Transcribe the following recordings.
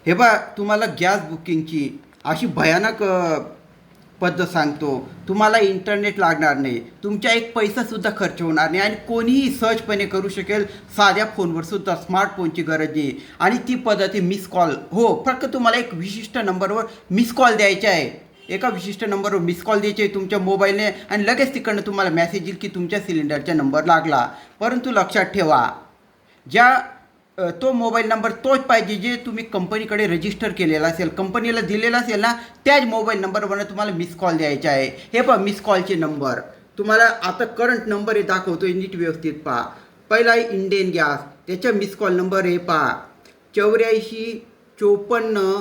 हे बा तुम्हाला गॅस बुकिंगची अशी भयानक पद्धत सांगतो. तुम्हाला इंटरनेट लागणार नाही, तुमच्या एक पैसासुद्धा खर्च होणार नाही आणि कोणीही सहजपणे करू शकेल. साध्या फोनवर सुद्धा स्मार्टफोनची गरज नाही. आणि ती पद्धत आहे मिस कॉल. हो, फक्त तुम्हाला एक विशिष्ट नंबरवर मिस कॉल द्यायचे आहे. एका विशिष्ट नंबरवर मिस कॉल द्यायचे तुमच्या मोबाईलने आणि लगेच तिकडनं तुम्हाला मेसेज येईल की तुमच्या सिलेंडरचा नंबर लागला. परंतु लक्षात ठेवा, ज्या तो मोबाईल नंबर तोच पाहिजे जे तुम्ही कंपनीकडे रजिस्टर केलेला असेल, कंपनीला दिलेला असेल ना, त्याच मोबाईल नंबरवरून तुम्हाला मिस कॉल द्यायचा आहे. हे पहा मिस कॉलचे नंबर तुम्हाला आता करंट नंबर हे दाखवतो आहे, नीट व्यवस्थित पहा. पहिला आहे इंडियन गॅस, त्याचा मिस कॉल नंबर हे पहा 84 54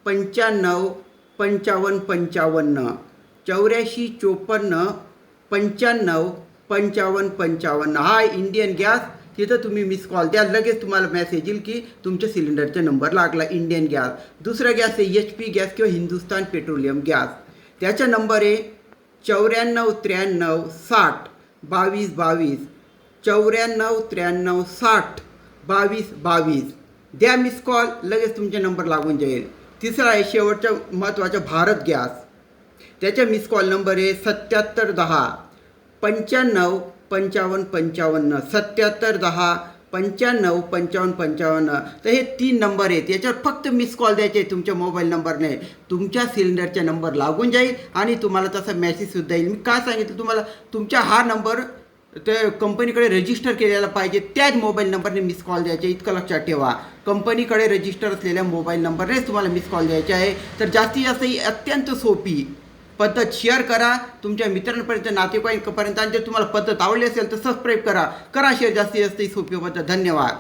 95 55 55. 84 54 95 55 55 हा इंडियन गॅस. तिथं तुम्ही मिस कॉल द्या, लगेच तुम्हाला मेसेज येईल की तुमच्या सिलेंडरचा नंबर लागला. Indian gas. दुसरा गॅस आहे HP गॅस किंवा हिंदुस्तान पेट्रोलियम गॅस. त्याचा नंबर आहे 94 93 60 22 22. 94 93 60 22 22. द्या मिस कॉल, लगेच तुमचा नंबर लागून जाईल. तिसरा आहे शेवटचा महत्त्वाचा भारत गॅस. त्याचा मिस कॉल नंबर आहे 77 10 95 55 55. 77 10 95 55 55. तर हे 3 नंबर आहेत, याच्यावर फक्त मिस कॉल द्यायचे तुमच्या मोबाईल नंबरने. तुमच्या सिलेंडरचा नंबर लागून जाईल आणि तुम्हाला तसा मेसेजसुद्धा येईल. मी काय सांगितलं तुम्हाला, तुमच्या हा नंबर ते कंपनीकडे रजिस्टर केलेला पाहिजे, त्याच मोबाईल नंबरने मिस कॉल द्यायचे. इतकं लक्षात ठेवा, कंपनीकडे रजिस्टर असलेल्या मोबाईल नंबरनेच तुम्हाला मिस कॉल द्यायचे आहे. तर जास्तीत जास्त ही अत्यंत सोपी पद्धत शेअर करा तुमच्या मित्रांपर्यंत, नातेवाईकांपर्यंत. आणि जर तुम्हाला पद्धत आवडली असेल तर सबस्क्राईब करा शेअर. जास्तीत जास्त ही सोपी पद्धत. धन्यवाद.